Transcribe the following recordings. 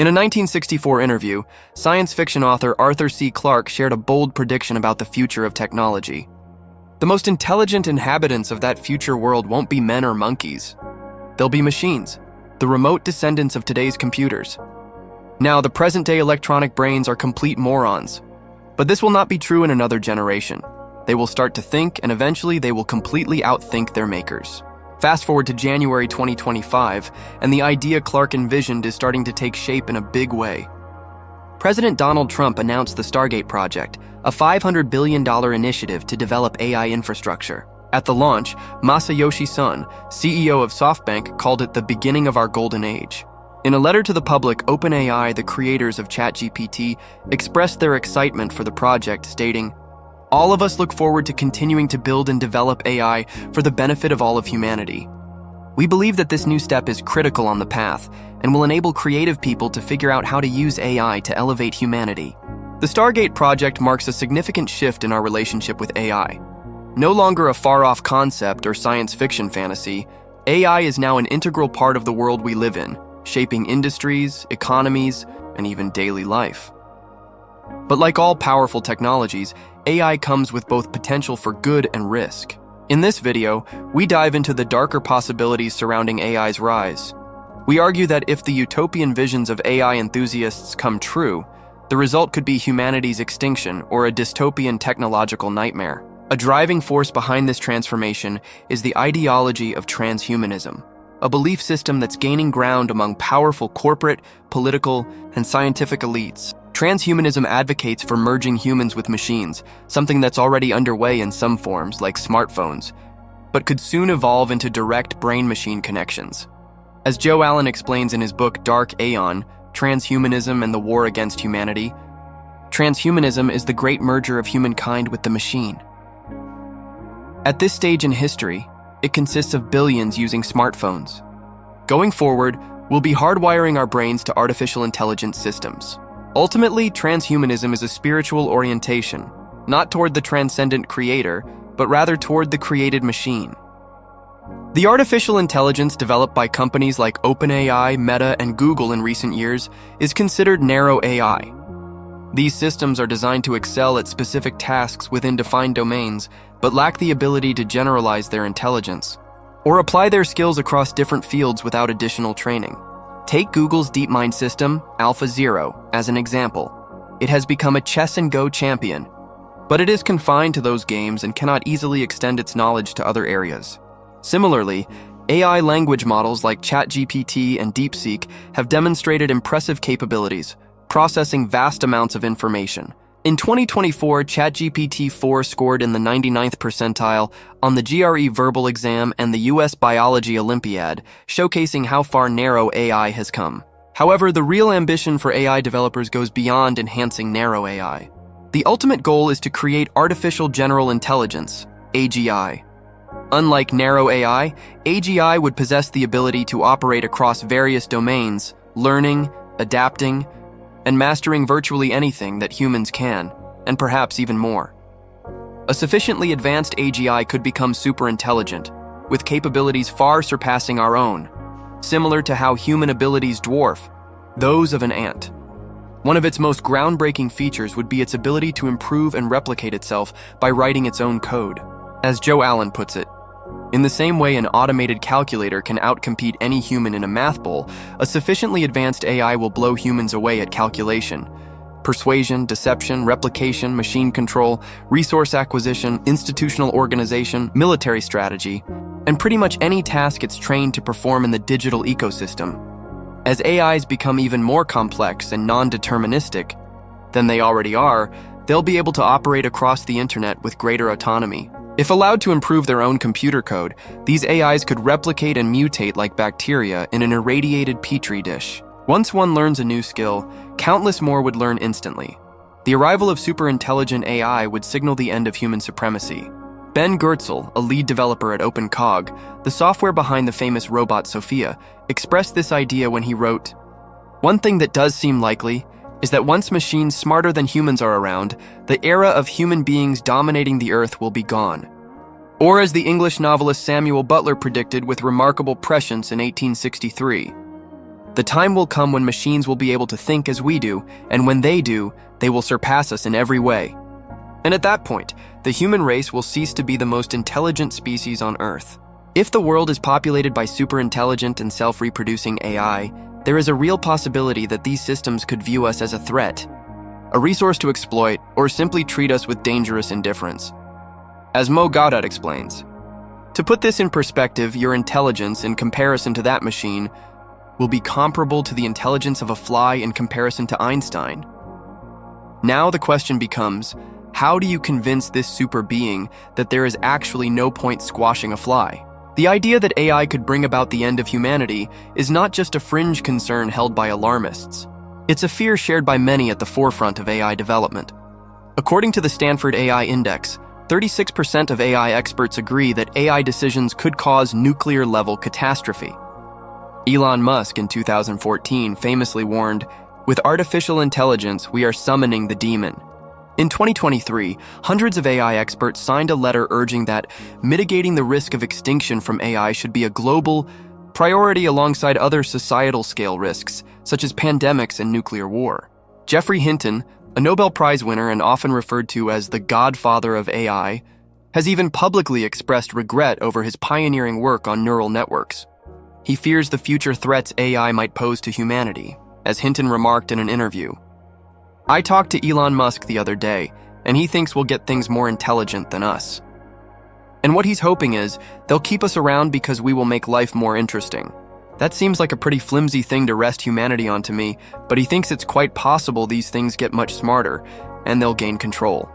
In a 1964 interview, science fiction author Arthur C. Clarke shared a bold prediction about the future of technology. The most intelligent inhabitants of that future world won't be men or monkeys. They'll be machines, the remote descendants of today's computers. Now, the present-day electronic brains are complete morons. But this will not be true in another generation. They will start to think, and eventually they will completely outthink their makers. Fast forward to January 2025, and the idea Clarke envisioned is starting to take shape in a big way. President Donald Trump announced the Stargate Project, a $500 billion initiative to develop AI infrastructure. At the launch, Masayoshi Son, CEO of SoftBank, called it the beginning of our golden age. In a letter to the public, OpenAI, the creators of ChatGPT, expressed their excitement for the project, stating, "All of us look forward to continuing to build and develop AI for the benefit of all of humanity. We believe that this new step is critical on the path and will enable creative people to figure out how to use AI to elevate humanity." The Stargate Project marks a significant shift in our relationship with AI. No longer a far-off concept or science fiction fantasy, AI is now an integral part of the world we live in, shaping industries, economies, and even daily life. But like all powerful technologies, AI comes with both potential for good and risk. In this video, we dive into the darker possibilities surrounding AI's rise. We argue that if the utopian visions of AI enthusiasts come true, the result could be humanity's extinction or a dystopian technological nightmare. A driving force behind this transformation is the ideology of transhumanism, a belief system that's gaining ground among powerful corporate, political, and scientific elites. Transhumanism advocates for merging humans with machines, something that's already underway in some forms, like smartphones, but could soon evolve into direct brain-machine connections. As Joe Allen explains in his book Dark Aeon, Transhumanism and the War Against Humanity, transhumanism is the great merger of humankind with the machine. At this stage in history, it consists of billions using smartphones. Going forward, we'll be hardwiring our brains to artificial intelligence systems. Ultimately, transhumanism is a spiritual orientation, not toward the transcendent creator, but rather toward the created machine. The artificial intelligence developed by companies like OpenAI, Meta, and Google in recent years is considered narrow AI. These systems are designed to excel at specific tasks within defined domains, but lack the ability to generalize their intelligence or apply their skills across different fields without additional training. Take Google's DeepMind system, AlphaZero, as an example. It has become a chess and Go champion, but it is confined to those games and cannot easily extend its knowledge to other areas. Similarly, AI language models like ChatGPT and DeepSeek have demonstrated impressive capabilities, processing vast amounts of information. In 2024, ChatGPT-4 scored in the 99th percentile on the GRE verbal exam and the US Biology Olympiad, showcasing how far narrow AI has come. However, the real ambition for AI developers goes beyond enhancing narrow AI. The ultimate goal is to create artificial general intelligence, AGI. Unlike narrow AI, AGI would possess the ability to operate across various domains, learning, adapting, and mastering virtually anything that humans can, and perhaps even more. A sufficiently advanced AGI could become superintelligent, with capabilities far surpassing our own, similar to how human abilities dwarf those of an ant. One of its most groundbreaking features would be its ability to improve and replicate itself by writing its own code. As Joe Allen puts it, in the same way an automated calculator can outcompete any human in a math bowl, a sufficiently advanced AI will blow humans away at calculation. Persuasion, deception, replication, machine control, resource acquisition, institutional organization, military strategy, and pretty much any task it's trained to perform in the digital ecosystem. As AIs become even more complex and non-deterministic than they already are, they'll be able to operate across the internet with greater autonomy. If allowed to improve their own computer code, these AIs could replicate and mutate like bacteria in an irradiated petri dish. Once one learns a new skill, countless more would learn instantly. The arrival of superintelligent AI would signal the end of human supremacy. Ben Goertzel, a lead developer at OpenCog, the software behind the famous robot Sophia, expressed this idea when he wrote, "One thing that does seem likely is that once machines smarter than humans are around, the era of human beings dominating the earth will be gone." Or as the English novelist Samuel Butler predicted with remarkable prescience in 1863, The time will come when machines will be able to think as we do, and when they do, they will surpass us in every way. And at that point, the human race will cease to be the most intelligent species on Earth. If the world is populated by super-intelligent and self-reproducing AI, there is a real possibility that these systems could view us as a threat, a resource to exploit, or simply treat us with dangerous indifference. As Mo Gaudat explains, to put this in perspective, your intelligence in comparison to that machine will be comparable to the intelligence of a fly in comparison to Einstein. Now the question becomes, how do you convince this super being that there is actually no point squashing a fly? The idea that AI could bring about the end of humanity is not just a fringe concern held by alarmists. It's a fear shared by many at the forefront of AI development. According to the Stanford AI Index, 36% of AI experts agree that AI decisions could cause nuclear-level catastrophe. Elon Musk in 2014 famously warned, "With artificial intelligence, we are summoning the demon." In 2023, hundreds of AI experts signed a letter urging that mitigating the risk of extinction from AI should be a global priority alongside other societal-scale risks, such as pandemics and nuclear war. Geoffrey Hinton, a Nobel Prize winner and often referred to as the godfather of AI, has even publicly expressed regret over his pioneering work on neural networks. He fears the future threats AI might pose to humanity, as Hinton remarked in an interview. "I talked to Elon Musk the other day, and he thinks we'll get things more intelligent than us. And what he's hoping is, they'll keep us around because we will make life more interesting." That seems like a pretty flimsy thing to rest humanity on to me, but he thinks it's quite possible these things get much smarter, and they'll gain control.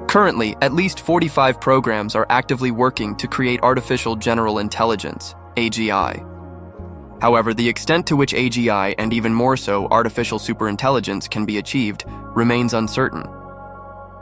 Currently, at least 45 programs are actively working to create artificial general intelligence, AGI. However, the extent to which AGI, and even more so artificial superintelligence, can be achieved remains uncertain.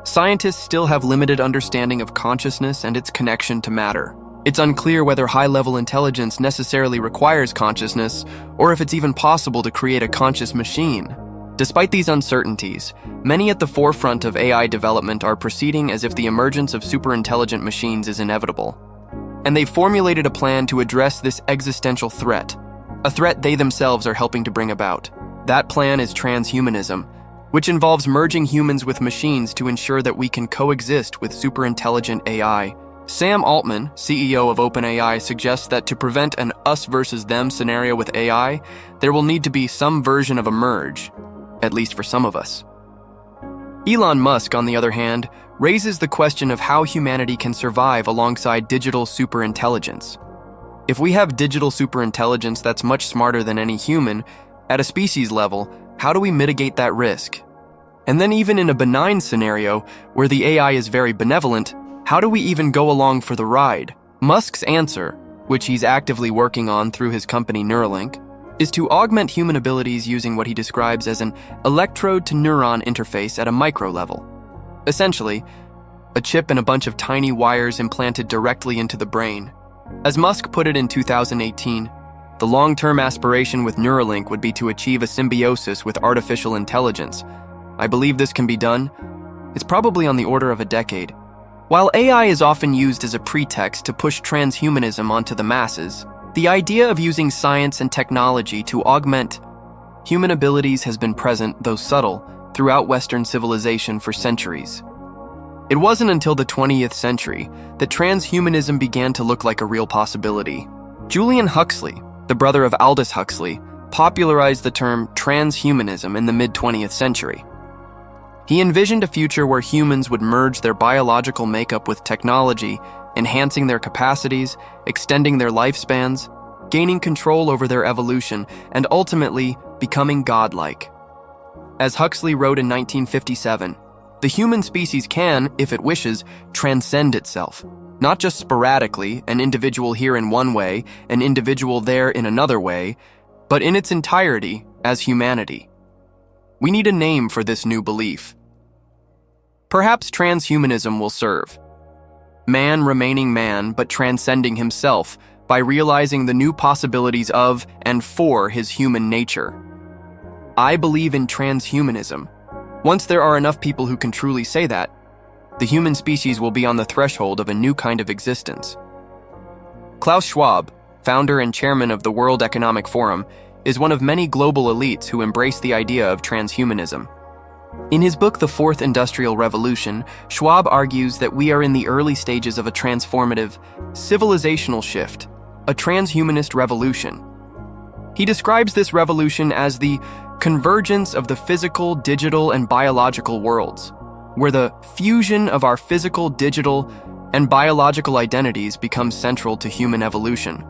Scientists still have limited understanding of consciousness and its connection to matter. It's unclear whether high-level intelligence necessarily requires consciousness, or if it's even possible to create a conscious machine. Despite these uncertainties, many at the forefront of AI development are proceeding as if the emergence of superintelligent machines is inevitable. And they've formulated a plan to address this existential threat, a threat they themselves are helping to bring about. That plan is transhumanism, which involves merging humans with machines to ensure that we can coexist with superintelligent AI. Sam Altman, CEO of OpenAI, suggests that to prevent an us versus them scenario with AI, there will need to be some version of a merge, at least for some of us. Elon Musk, on the other hand, raises the question of how humanity can survive alongside digital superintelligence. If we have digital superintelligence that's much smarter than any human, at a species level, how do we mitigate that risk? And then even in a benign scenario, where the AI is very benevolent, how do we even go along for the ride? Musk's answer, which he's actively working on through his company Neuralink, is to augment human abilities using what he describes as an electrode-to-neuron interface at a micro level. Essentially, a chip and a bunch of tiny wires implanted directly into the brain. As Musk put it in 2018, the long-term aspiration with Neuralink would be to achieve a symbiosis with artificial intelligence. I believe this can be done. It's probably on the order of a decade. While AI is often used as a pretext to push transhumanism onto the masses, the idea of using science and technology to augment human abilities has been present, though subtle, throughout Western civilization for centuries. It wasn't until the 20th century that transhumanism began to look like a real possibility. Julian Huxley, the brother of Aldous Huxley, popularized the term transhumanism in the mid-20th century. He envisioned a future where humans would merge their biological makeup with technology, enhancing their capacities, extending their lifespans, gaining control over their evolution, and ultimately becoming godlike. As Huxley wrote in 1957, the human species can, if it wishes, transcend itself, not just sporadically, an individual here in one way, an individual there in another way, but in its entirety as humanity. We need a name for this new belief. Perhaps transhumanism will serve. Man remaining man, but transcending himself by realizing the new possibilities of and for his human nature. I believe in transhumanism. Once there are enough people who can truly say that, the human species will be on the threshold of a new kind of existence. Klaus Schwab, founder and chairman of the World Economic Forum, is one of many global elites who embrace the idea of transhumanism. In his book, The Fourth Industrial Revolution, Schwab argues that we are in the early stages of a transformative, civilizational shift, a transhumanist revolution. He describes this revolution as the convergence of the physical, digital, and biological worlds, where the fusion of our physical, digital, and biological identities becomes central to human evolution.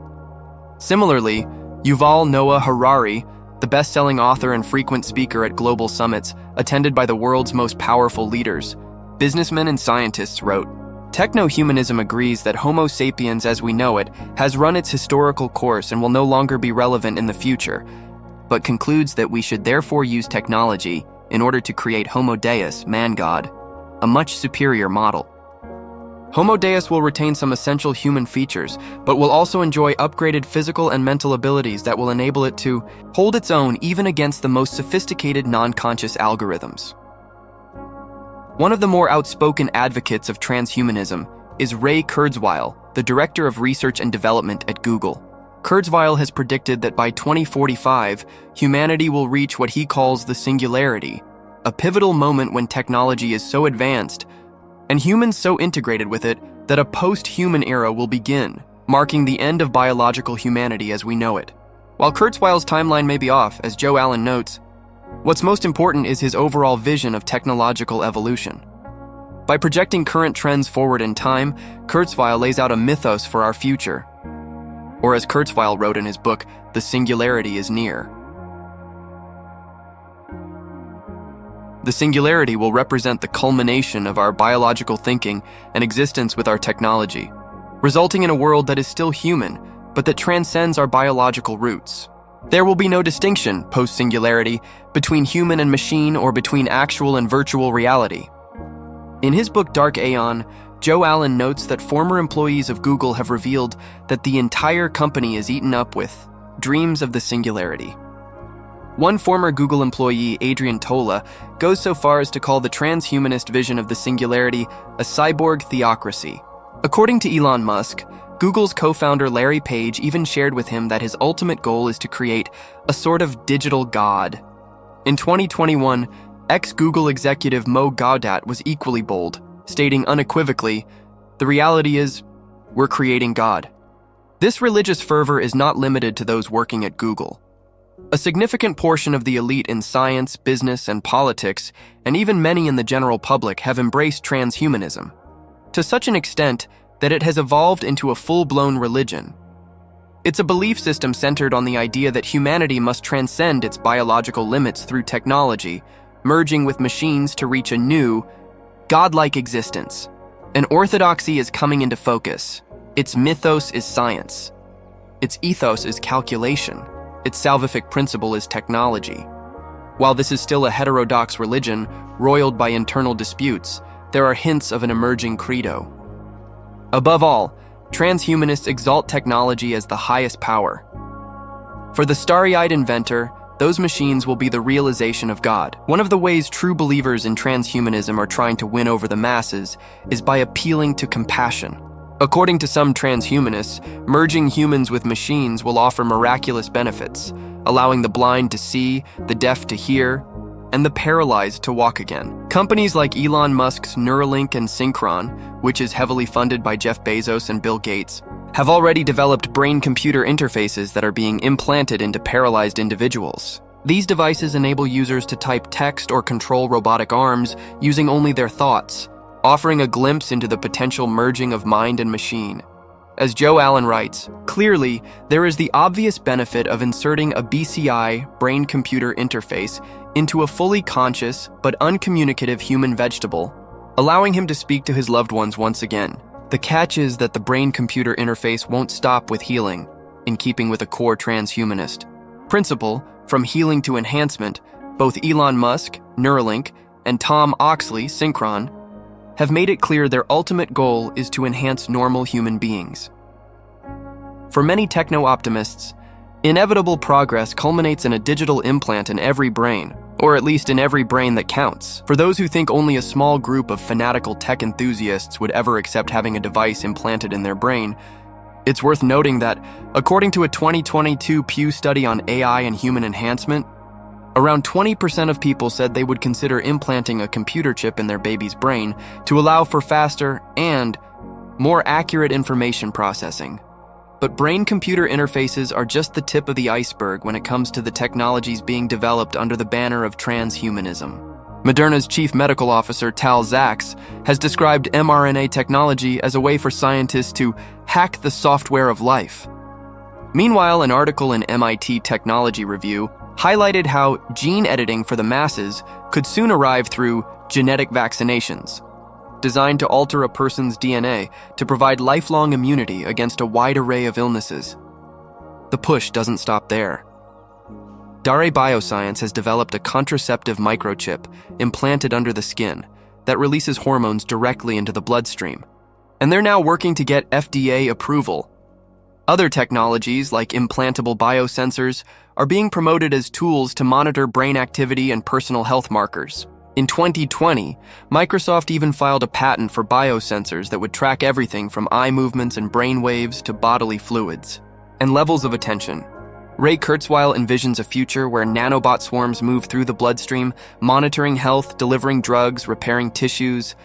Similarly, Yuval Noah Harari, the best-selling author and frequent speaker at global summits attended by the world's most powerful leaders, businessmen and scientists, wrote, "Techno-humanism agrees that Homo sapiens as we know it has run its historical course and will no longer be relevant in the future, but concludes that we should therefore use technology in order to create Homo Deus, man-god, a much superior model. Homo Deus will retain some essential human features, but will also enjoy upgraded physical and mental abilities that will enable it to hold its own even against the most sophisticated non-conscious algorithms." One of the more outspoken advocates of transhumanism is Ray Kurzweil, the Director of Research and Development at Google. Kurzweil has predicted that by 2045, humanity will reach what he calls the singularity, a pivotal moment when technology is so advanced and humans so integrated with it that a post-human era will begin, marking the end of biological humanity as we know it. While Kurzweil's timeline may be off, as Joe Allen notes, what's most important is his overall vision of technological evolution. By projecting current trends forward in time, Kurzweil lays out a mythos for our future. Or as Kurzweil wrote in his book, "The Singularity is Near." The singularity will represent the culmination of our biological thinking and existence with our technology, resulting in a world that is still human, but that transcends our biological roots. There will be no distinction, post-singularity, between human and machine or between actual and virtual reality. In his book Dark Aeon, Joe Allen notes that former employees of Google have revealed that the entire company is eaten up with dreams of the singularity. One former Google employee, Adrian Tola, goes so far as to call the transhumanist vision of the singularity a cyborg theocracy. According to Elon Musk, Google's co-founder Larry Page even shared with him that his ultimate goal is to create a sort of digital god. In 2021, ex-Google executive Mo Gaudat was equally bold, stating unequivocally, "The reality is, we're creating God." This religious fervor is not limited to those working at Google. A significant portion of the elite in science, business, and politics, and even many in the general public, have embraced transhumanism, to such an extent that it has evolved into a full-blown religion. It's a belief system centered on the idea that humanity must transcend its biological limits through technology, merging with machines to reach a new, godlike existence. An orthodoxy is coming into focus. Its mythos is science. Its ethos is calculation. Its salvific principle is technology. While this is still a heterodox religion, roiled by internal disputes, there are hints of an emerging credo. Above all, transhumanists exalt technology as the highest power. For the starry-eyed inventor, those machines will be the realization of God. One of the ways true believers in transhumanism are trying to win over the masses is by appealing to compassion. According to some transhumanists, merging humans with machines will offer miraculous benefits, allowing the blind to see, the deaf to hear, and the paralyzed to walk again. Companies like Elon Musk's Neuralink and Synchron, which is heavily funded by Jeff Bezos and Bill Gates, have already developed brain-computer interfaces that are being implanted into paralyzed individuals. These devices enable users to type text or control robotic arms using only their thoughts, offering a glimpse into the potential merging of mind and machine. As Joe Allen writes, clearly, there is the obvious benefit of inserting a BCI, brain-computer interface, into a fully conscious but uncommunicative human vegetable, allowing him to speak to his loved ones once again. The catch is that the brain-computer interface won't stop with healing, in keeping with a core transhumanist principle. From healing to enhancement, both Elon Musk, Neuralink, and Tom Oxley, Synchron, have made it clear their ultimate goal is to enhance normal human beings. For many techno-optimists, inevitable progress culminates in a digital implant in every brain, or at least in every brain that counts. For those who think only a small group of fanatical tech enthusiasts would ever accept having a device implanted in their brain, It's worth noting that, according to a 2022 Pew study on AI and human enhancement, around 20% of people said they would consider implanting a computer chip in their baby's brain to allow for faster and more accurate information processing. But brain-computer interfaces are just the tip of the iceberg when it comes to the technologies being developed under the banner of transhumanism. Moderna's chief medical officer, Tal Zaks, has described mRNA technology as a way for scientists to hack the software of life. Meanwhile, an article in MIT Technology Review highlighted how gene editing for the masses could soon arrive through genetic vaccinations, designed to alter a person's DNA to provide lifelong immunity against a wide array of illnesses. The push doesn't stop there. Darkside Bioscience has developed a contraceptive microchip implanted under the skin that releases hormones directly into the bloodstream, and they're now working to get FDA approval. Other technologies, like implantable biosensors, are being promoted as tools to monitor brain activity and personal health markers. In 2020, Microsoft even filed a patent for biosensors that would track everything from eye movements and brain waves to bodily fluids and levels of attention. Ray Kurzweil envisions a future where nanobot swarms move through the bloodstream, monitoring health, delivering drugs, repairing tissues,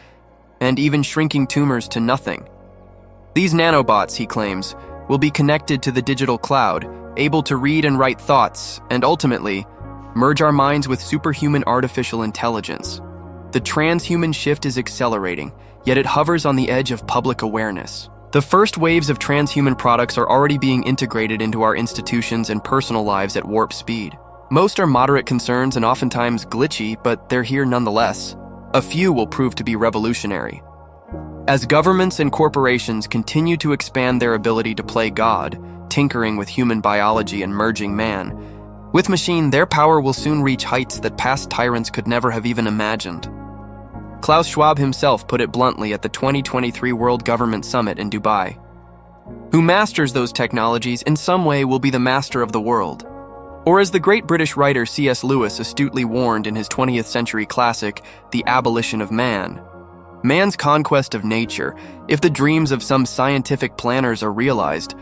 and even shrinking tumors to nothing. These nanobots, he claims, will be connected to the digital cloud, able to read and write thoughts, and ultimately, merge our minds with superhuman artificial intelligence. The transhuman shift is accelerating, yet it hovers on the edge of public awareness. The first waves of transhuman products are already being integrated into our institutions and personal lives at warp speed. Most are moderate concerns and oftentimes glitchy, but they're here nonetheless. A few will prove to be revolutionary. As governments and corporations continue to expand their ability to play God, tinkering with human biology and merging man, with machine, their power will soon reach heights that past tyrants could never have even imagined. Klaus Schwab himself put it bluntly at the 2023 World Government Summit in Dubai. Who masters those technologies in some way will be the master of the world. Or as the great British writer C.S. Lewis astutely warned in his 20th century classic, The Abolition of Man, man's conquest of nature, if the dreams of some scientific planners are realized,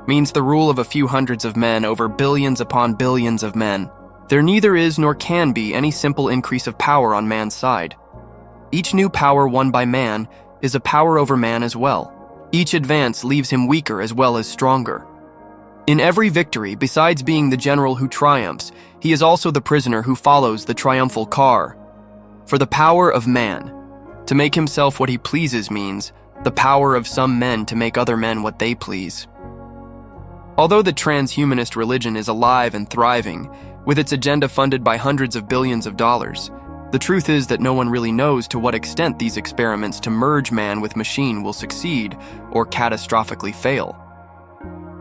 means the rule of a few hundreds of men over billions upon billions of men. There neither is nor can be any simple increase of power on man's side. Each new power won by man is a power over man as well. Each advance leaves him weaker as well as stronger. In every victory, besides being the general who triumphs, he is also the prisoner who follows the triumphal car. For the power of man to make himself what he pleases means the power of some men to make other men what they please. Although the transhumanist religion is alive and thriving, with its agenda funded by hundreds of billions of dollars, the truth is that no one really knows to what extent these experiments to merge man with machine will succeed or catastrophically fail.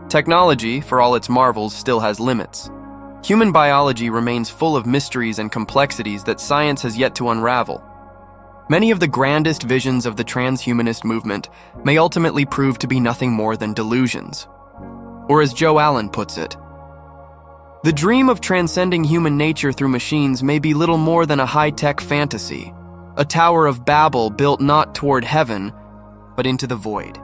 Technology, for all its marvels, still has limits. Human biology remains full of mysteries and complexities that science has yet to unravel. Many of the grandest visions of the transhumanist movement may ultimately prove to be nothing more than delusions. Or as Joe Allen puts it, the dream of transcending human nature through machines may be little more than a high-tech fantasy, a Tower of Babel built not toward heaven, but into the void.